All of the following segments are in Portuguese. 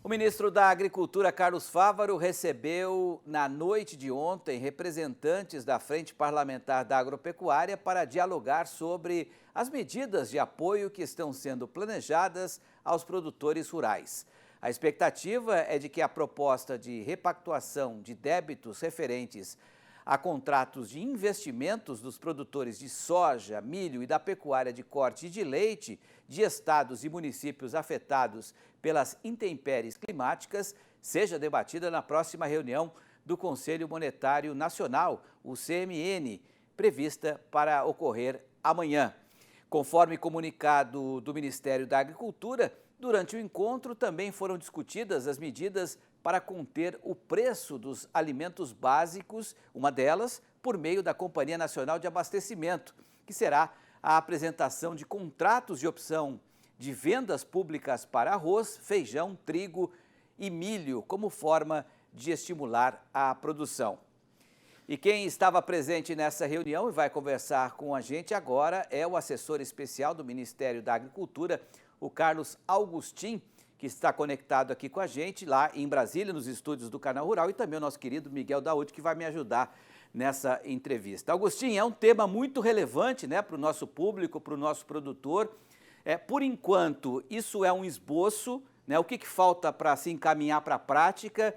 O ministro da Agricultura, Carlos Fávaro, recebeu na noite de ontem representantes da Frente Parlamentar da Agropecuária para dialogar sobre as medidas de apoio que estão sendo planejadas aos produtores rurais. A expectativa é de que a proposta de repactuação de débitos referentes a contratos de investimentos dos produtores de soja, milho e da pecuária de corte e de leite de estados e municípios afetados pelas intempéries climáticas seja debatida na próxima reunião do Conselho Monetário Nacional, o CMN, prevista para ocorrer amanhã. Conforme comunicado do Ministério da Agricultura, durante o encontro também foram discutidas as medidas para conter o preço dos alimentos básicos, uma delas por meio da Companhia Nacional de Abastecimento, que será a apresentação de contratos de opção de vendas públicas para arroz, feijão, trigo e milho, como forma de estimular a produção. E quem estava presente nessa reunião e vai conversar com a gente agora é o assessor especial do Ministério da Agricultura, o Carlos Augustin, que está conectado aqui com a gente, lá em Brasília, nos estúdios do Canal Rural, e também o nosso querido Miguel Daúde, que vai me ajudar nessa entrevista. Augustin, é um tema muito relevante, né, para o nosso público, para o nosso produtor. Por enquanto, isso é um esboço, né, o que falta para se encaminhar para a prática?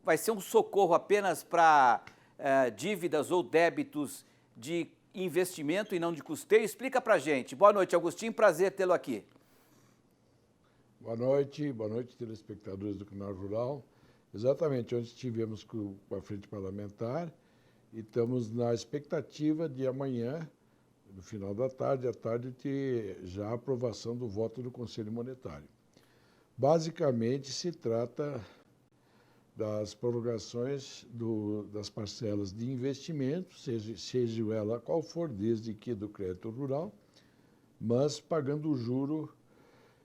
Vai ser um socorro apenas para dívidas ou débitos de investimento e não de custeio? Explica para a gente. Boa noite, Augustin, prazer tê-lo aqui. Boa noite, telespectadores do Canal Rural. Exatamente, ontem estivemos com a Frente Parlamentar e estamos na expectativa de amanhã, no final da tarde, ter já a aprovação do voto do Conselho Monetário. Basicamente, se trata das prorrogações das parcelas de investimento, seja ela qual for, desde que do crédito rural, mas pagando o juro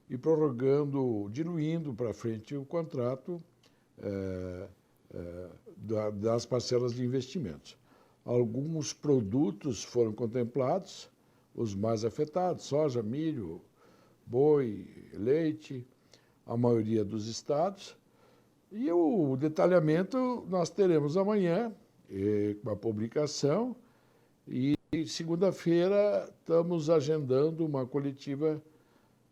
e prorrogando, diluindo para frente o contrato das parcelas de investimentos. Alguns produtos foram contemplados, os mais afetados, soja, milho, boi, leite, a maioria dos estados. E o detalhamento nós teremos amanhã, com a publicação, e segunda-feira estamos agendando uma coletiva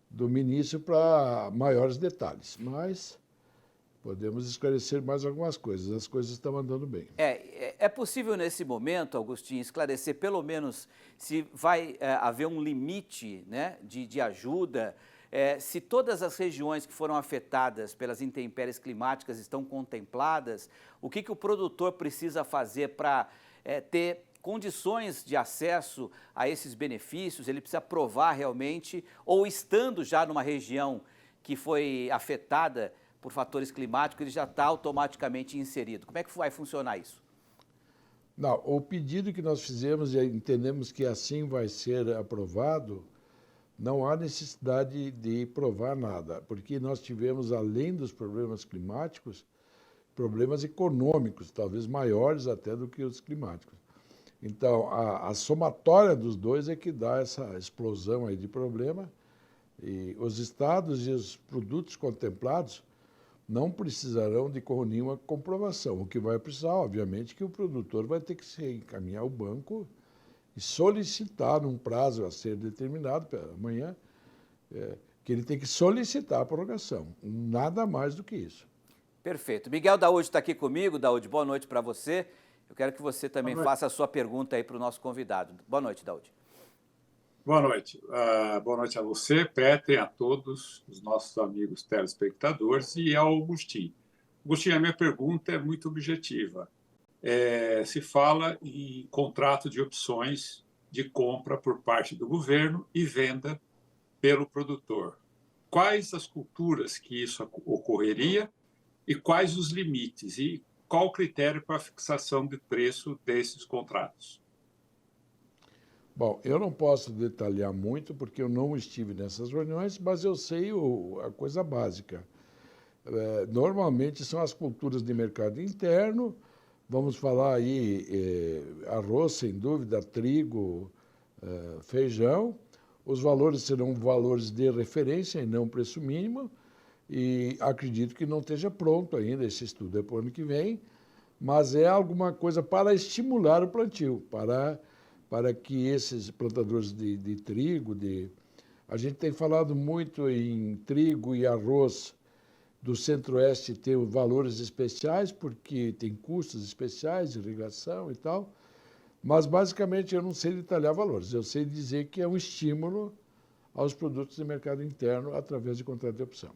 do ministro para maiores detalhes, mas podemos esclarecer mais algumas coisas. As coisas estão andando bem. É possível, nesse momento, Augustin, esclarecer pelo menos se vai haver um limite, né, de ajuda, se todas as regiões que foram afetadas pelas intempéries climáticas estão contempladas, o que o produtor precisa fazer para ter condições de acesso a esses benefícios? Ele precisa provar realmente, ou estando já numa região que foi afetada por fatores climáticos, ele já está automaticamente inserido. Como é que vai funcionar isso? Não, o pedido que nós fizemos e entendemos que assim vai ser aprovado, não há necessidade de provar nada, porque nós tivemos, além dos problemas climáticos, problemas econômicos, talvez maiores até do que os climáticos. Então, a somatória dos dois é que dá essa explosão aí de problema, e os estados e os produtos contemplados não precisarão de nenhuma comprovação. O que vai precisar, obviamente, que o produtor vai ter que se encaminhar ao banco e solicitar, num prazo a ser determinado para amanhã, que ele tem que solicitar a prorrogação. Nada mais do que isso. Perfeito. Miguel Daúde está aqui comigo. Daúde, boa noite para você. Eu quero que você também faça a sua pergunta aí para o nosso convidado. Boa noite, Daúde. Boa noite. Boa noite a você, Peter, a todos os nossos amigos telespectadores e ao Augustin. Augustin, a minha pergunta é muito objetiva. Se fala em contrato de opções de compra por parte do governo e venda pelo produtor. Quais as culturas que isso ocorreria e quais os limites? E qual o critério para a fixação de preço desses contratos? Bom, eu não posso detalhar muito porque eu não estive nessas reuniões, mas eu sei a coisa básica. Normalmente são as culturas de mercado interno, vamos falar aí arroz, sem dúvida, trigo, feijão. Os valores serão valores de referência e não preço mínimo. e acredito que não esteja pronto ainda, esse estudo é para o ano que vem, mas é alguma coisa para estimular o plantio, para que esses plantadores de trigo, a gente tem falado muito em trigo e arroz do Centro-Oeste ter valores especiais, porque tem custos especiais de irrigação e tal, mas basicamente eu não sei detalhar valores, eu sei dizer que é um estímulo aos produtos de mercado interno através de contrato de opção.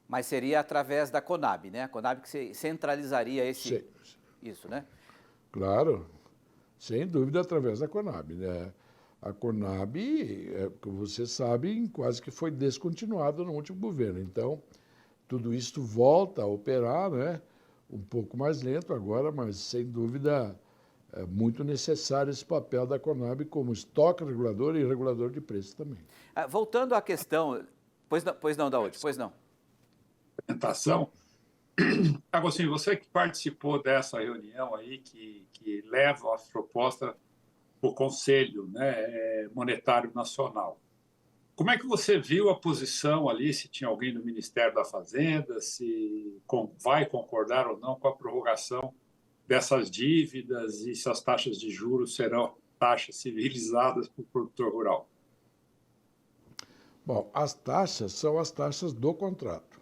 Mas seria através da Conab, né? A Conab que centralizaria isso, né? Claro, sem dúvida através da Conab, né? A Conab, como você sabe, quase que foi descontinuada no último governo. Então, tudo isso volta a operar, né? Um pouco mais lento agora, mas sem dúvida é muito necessário esse papel da Conab como estoque regulador e regulador de preço também. Voltando à questão, pois não, Daoud, pois não. Apresentação. Agostinho, você que participou dessa reunião aí, que leva as propostas para o Conselho, né, Monetário Nacional, como é que você viu a posição ali, se tinha alguém do Ministério da Fazenda, se vai concordar ou não com a prorrogação dessas dívidas e se as taxas de juros serão taxas civilizadas para o produtor rural? Bom, as taxas são as taxas do contrato.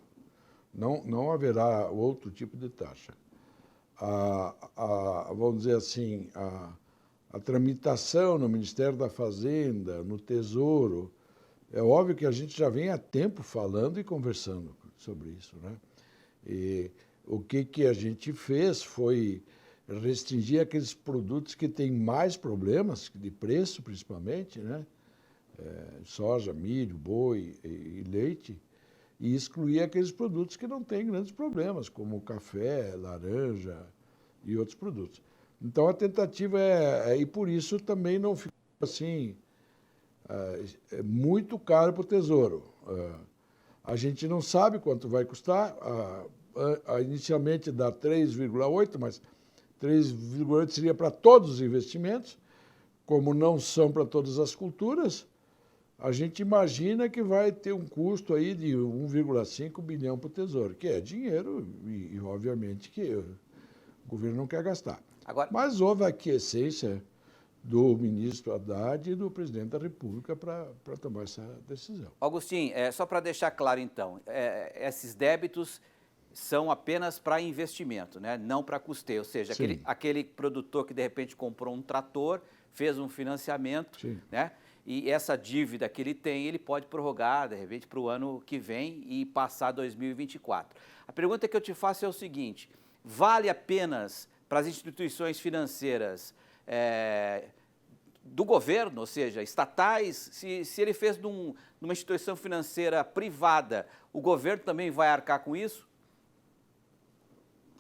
Não haverá outro tipo de taxa. Vamos dizer assim, a tramitação no Ministério da Fazenda, no Tesouro, é óbvio que a gente já vem há tempo falando e conversando sobre isso, né? E o que a gente fez foi restringir aqueles produtos que têm mais problemas, de preço principalmente, né? Soja, milho, boi e leite, e excluir aqueles produtos que não têm grandes problemas, como café, laranja e outros produtos. Então, a tentativa e por isso também não ficou assim, muito caro para o Tesouro. A gente não sabe quanto vai custar, inicialmente dá 3,8, mas 3,8 seria para todos os investimentos, como não são para todas as culturas. A gente imagina que vai ter um custo aí de 1,5 bilhão para o Tesouro, que é dinheiro e obviamente, que o governo não quer gastar. Mas houve a aquiescência do ministro Haddad e do presidente da República para tomar essa decisão. Agostinho, só para deixar claro então, esses débitos são apenas para investimento, né? Não para custeio, ou seja, aquele produtor que de repente comprou um trator, fez um financiamento, né? E essa dívida que ele tem, ele pode prorrogar, de repente, para o ano que vem e passar 2024. A pergunta que eu te faço é o seguinte: vale apenas para as instituições financeiras do governo, ou seja, estatais, se ele fez numa instituição financeira privada, o governo também vai arcar com isso?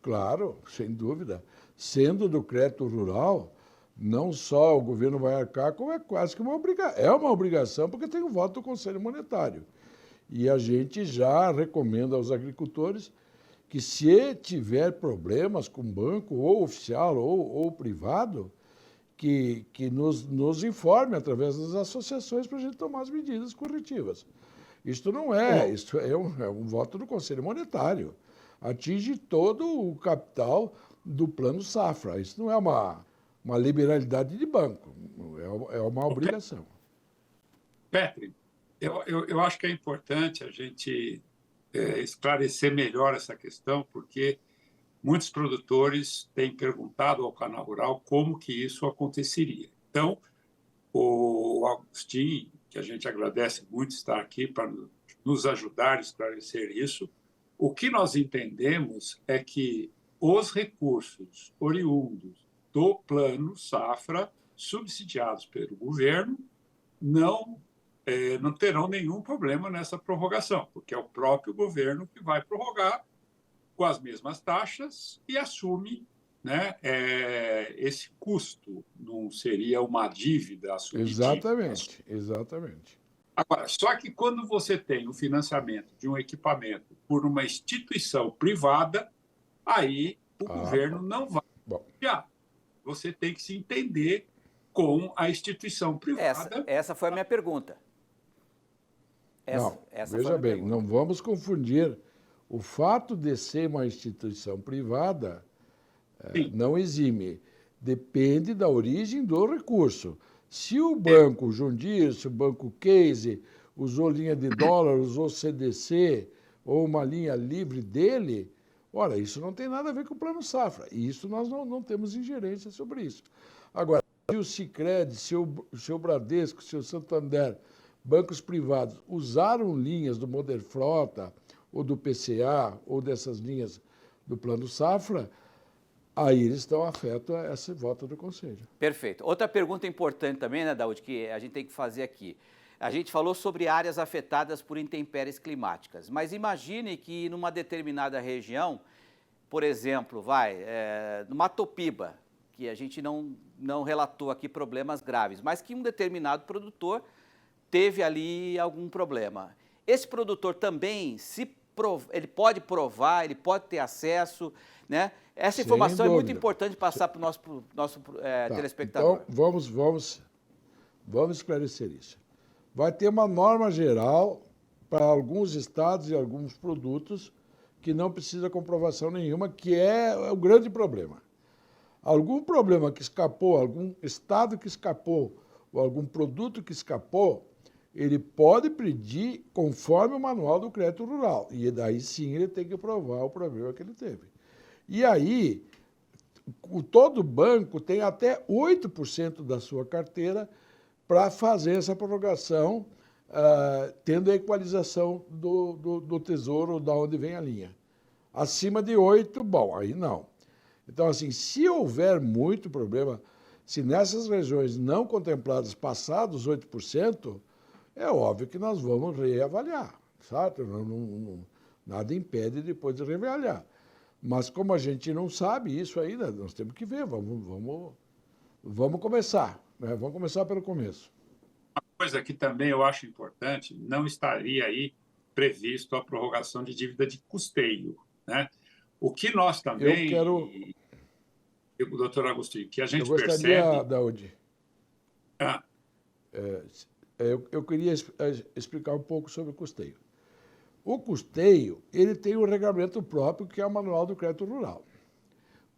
Claro, sem dúvida. Sendo do crédito rural, não só o governo vai arcar, como é quase que uma obrigação. É uma obrigação porque tem o voto do Conselho Monetário. E a gente já recomenda aos agricultores que, se tiver problemas com banco, ou oficial ou privado, que nos informe através das associações para a gente tomar as medidas corretivas. Isto não isto é um voto do Conselho Monetário. Atinge todo o capital do Plano Safra. Isso não é uma liberalidade de banco, é uma obrigação. Petri, eu acho que é importante a gente esclarecer melhor essa questão, porque muitos produtores têm perguntado ao Canal Rural como que isso aconteceria. Então, o Agostinho, que a gente agradece muito estar aqui para nos ajudar a esclarecer isso, o que nós entendemos é que os recursos oriundos do Plano Safra, subsidiados pelo governo, não terão nenhum problema nessa prorrogação, porque é o próprio governo que vai prorrogar com as mesmas taxas e assume, né, esse custo. Não seria uma dívida assumida. Exatamente. Agora, só que quando você tem o financiamento de um equipamento por uma instituição privada, aí o governo não vai apoiar. Você tem que se entender com a instituição privada. Essa foi a minha pergunta. Veja bem, não vamos confundir O fato de ser uma instituição privada Sim. não exime. Depende da origem do recurso. Se o banco John Deere, se o banco Case usou linha de dólar, usou CDC ou uma linha livre dele, olha, isso não tem nada a ver com o Plano Safra. E isso nós não temos ingerência sobre isso. Agora, se o Sicredi, se o Bradesco, se o Santander, bancos privados, usaram linhas do Moderfrota ou do PCA ou dessas linhas do Plano Safra, aí eles estão afetos a esse voto do Conselho. Perfeito. Outra pergunta importante também, né, Daúde, que a gente tem que fazer aqui. A gente falou sobre áreas afetadas por intempéries climáticas, mas imagine que numa determinada região, por exemplo, no Matopiba, que a gente não relatou aqui problemas graves, mas que um determinado produtor teve ali algum problema. Esse produtor também, ele pode provar, ele pode ter acesso, né? Essa informação é muito importante passar para o nosso telespectador. Então, vamos esclarecer isso. Vai ter uma norma geral para alguns estados e alguns produtos que não precisa comprovação nenhuma, que é o grande problema. Algum problema que escapou, algum estado que escapou, ou algum produto que escapou, ele pode pedir conforme o manual do crédito rural. E daí sim ele tem que provar o problema que ele teve. E aí, todo banco tem até 8% da sua carteira para fazer essa prorrogação, tendo a equalização do tesouro, da onde vem a linha. Acima de 8%, bom, aí não. Então, assim, se houver muito problema, se nessas regiões não contempladas passados 8%, é óbvio que nós vamos reavaliar, certo? Nada impede depois de reavaliar. Mas como a gente não sabe isso ainda, nós temos que ver, vamos começar, né? Vamos começar pelo começo. Uma coisa que também eu acho importante, não estaria aí previsto a prorrogação de dívida de custeio, né? O que nós também, doutor Agostinho, que a gente gostaria, Daúde, Ah, eu queria explicar um pouco sobre o custeio. O custeio, ele tem um regulamento próprio, que é o Manual do Crédito Rural.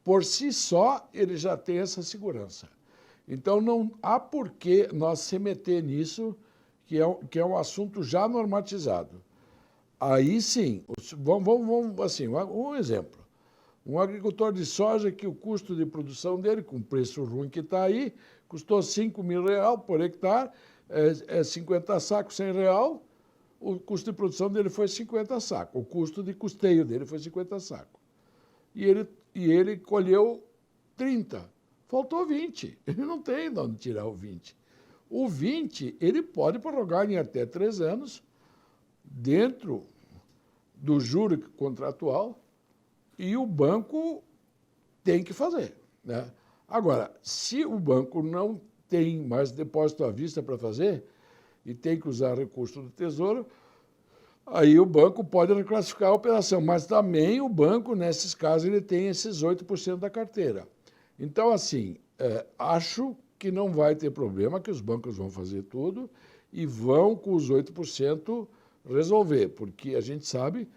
Por si só, ele já tem essa segurança. Então, não há por que nós se meter nisso, que é um assunto já normatizado. Aí sim, vamos assim, um exemplo. Um agricultor de soja que o custo de produção dele, com o preço ruim que está aí, custou R$5.000 por hectare, 50 sacos, R$100, o custo de produção dele foi 50 sacos, o custo de custeio dele foi 50 sacos. E ele colheu 30, faltou 20, ele não tem de onde tirar o 20. O 20, ele pode prorrogar em até 3 anos, dentro do juro contratual, e o banco tem que fazer, né? Agora, se o banco não tem mais depósito à vista para fazer e tem que usar recurso do Tesouro, aí o banco pode reclassificar a operação, mas também o banco, nesses casos, ele tem esses 8% da carteira. Então, assim, acho que não vai ter problema, que os bancos vão fazer tudo e vão, com os 8%, resolver, porque a gente sabe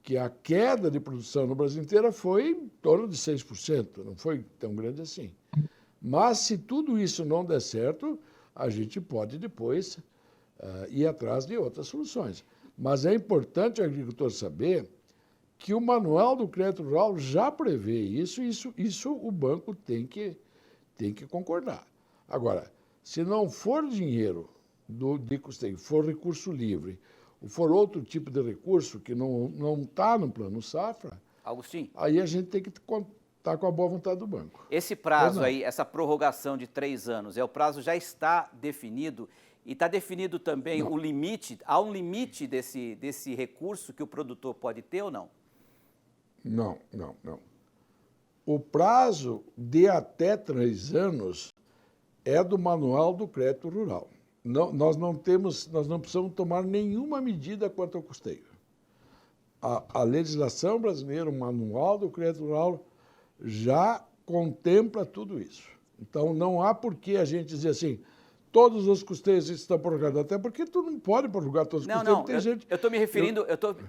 que a queda de produção no Brasil inteiro foi em torno de 6%, não foi tão grande assim. Mas, se tudo isso não der certo, a gente pode depois ir atrás de outras soluções. Mas é importante o agricultor saber que o Manual do Crédito Rural já prevê isso o banco tem que concordar. Agora, se não for dinheiro de custeio, for recurso livre, ou for outro tipo de recurso que não está no Plano Safra, Agostinho, aí a gente tem que contar com a boa vontade do banco. Esse prazo aí, essa prorrogação de 3 anos, o prazo já está definido e está definido também o limite, há um limite desse recurso que o produtor pode ter ou não? Não. O prazo de até 3 anos é do Manual do Crédito Rural. Nós não precisamos tomar nenhuma medida quanto ao custeio. A legislação brasileira, o Manual do Crédito Rural, já contempla tudo isso. Então, não há por que a gente dizer assim, todos os custeios estão prorrogados, até porque tu não pode prorrogar todos os custeios. Eu estou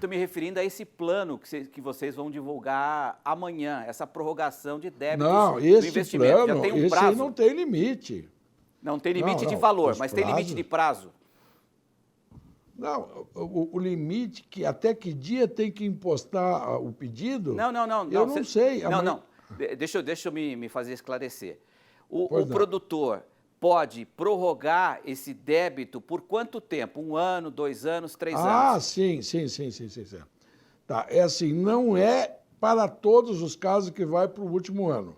me referindo a esse plano que vocês vão divulgar amanhã, essa prorrogação de débitos não, do esse investimento. Plano, já tem um esse prazo. aí não tem limite. Não tem limite de valor, mas tem limite de prazo. Não, o limite, que até que dia tem que impostar o pedido, Não. eu não sei. Não. Deixa eu me fazer esclarecer. O produtor pode prorrogar esse débito por quanto tempo? 1 ano, 2 anos, 3 anos? Ah, sim. Tá, é assim, não é para todos os casos que vai para o último ano.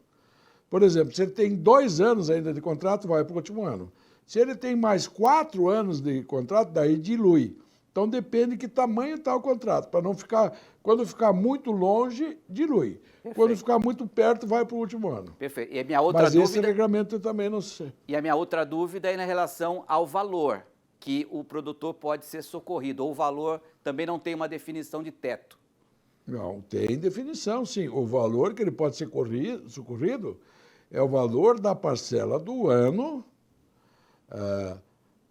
Por exemplo, se ele tem 2 anos ainda de contrato, vai para o último ano. Se ele tem mais 4 anos de contrato, daí dilui. Então depende de que tamanho está o contrato, para não ficar... Quando ficar muito longe, dilui. Perfeito. Quando ficar muito perto, vai para o último ano. Perfeito. E a minha outra dúvida... Mas esse regulamento eu também não sei. E a minha outra dúvida é na relação ao valor que o produtor pode ser socorrido. Ou o valor também não tem uma definição de teto. Não, tem definição, sim. O valor que ele pode ser socorrido é o valor da parcela do ano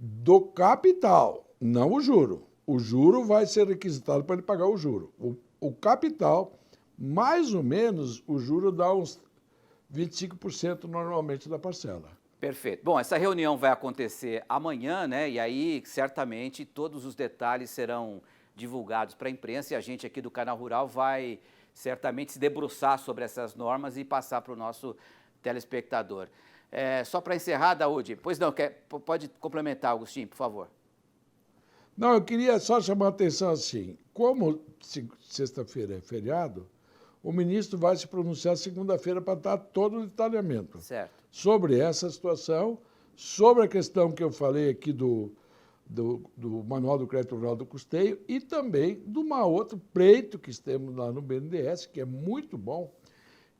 do capital, não o juro. O juro vai ser requisitado para ele pagar o juro. O capital, mais ou menos, o juro dá uns 25% normalmente da parcela. Perfeito. Bom, essa reunião vai acontecer amanhã, né? E aí, certamente, todos os detalhes serão divulgados para a imprensa e a gente aqui do Canal Rural vai certamente se debruçar sobre essas normas e passar para o nosso telespectador. Só para encerrar, Daúde, pois não, pode complementar, Agostinho, por favor. Não, eu queria só chamar a atenção assim, como sexta-feira é feriado, o ministro vai se pronunciar segunda-feira para dar todo o detalhamento. Certo. Sobre essa situação, sobre a questão que eu falei aqui do Manual do Crédito Rural do Custeio e também de uma outro pleito que temos lá no BNDES, que é muito bom,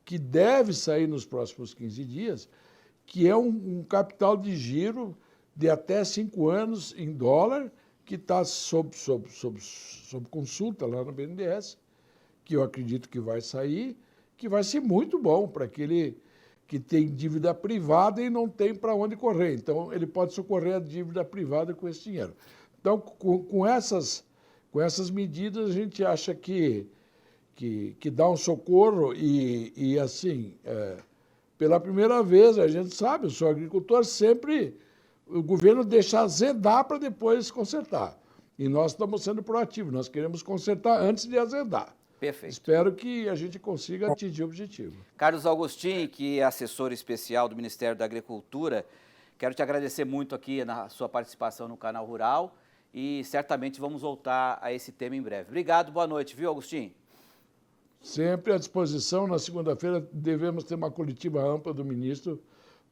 que deve sair nos próximos 15 dias, que é um capital de giro de até 5 anos em dólar, que está sob consulta lá no BNDES, que eu acredito que vai sair, que vai ser muito bom para aquele que tem dívida privada e não tem para onde correr. Então, ele pode socorrer a dívida privada com esse dinheiro. Então, com essas medidas, a gente acha que dá um socorro e assim, pela primeira vez, a gente sabe, eu sou agricultor, sempre o governo deixa azedar para depois consertar. E nós estamos sendo proativos, nós queremos consertar antes de azedar. Perfeito. Espero que a gente consiga atingir o objetivo. Carlos Agostinho, que é assessor especial do Ministério da Agricultura, quero te agradecer muito aqui na sua participação no Canal Rural e certamente vamos voltar a esse tema em breve. Obrigado, boa noite, viu, Agostinho? Sempre à disposição. Na segunda-feira devemos ter uma coletiva ampla do ministro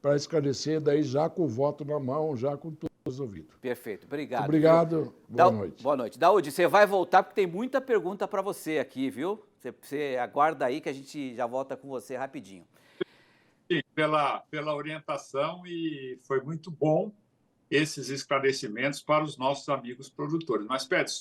para esclarecer, daí já com o voto na mão, já com tudo resolvido. Perfeito, obrigado. Muito obrigado, boa noite. Boa noite. Daúde, você vai voltar porque tem muita pergunta para você aqui, viu? Você aguarda aí que a gente já volta com você rapidinho. Sim, pela orientação e foi muito bom esses esclarecimentos para os nossos amigos produtores. Mas, Pedro,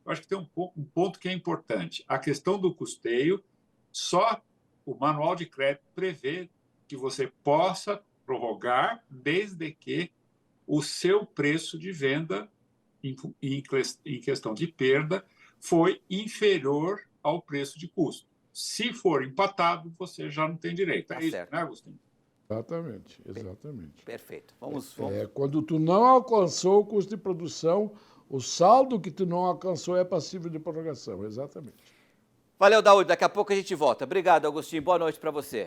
eu acho que tem um ponto que é importante. A questão do custeio, só o Manual de Crédito prevê que você possa prorrogar desde que o seu preço de venda, em questão de perda, foi inferior ao preço de custo. Se for empatado, você já não tem direito. É isso, certo, né, Agostinho? Exatamente. Perfeito. Vamos. Quando tu não alcançou o custo de produção, o saldo que tu não alcançou é passível de prorrogação. Exatamente. Valeu, Daúde. Daqui a pouco a gente volta. Obrigado, Agostinho. Boa noite para você.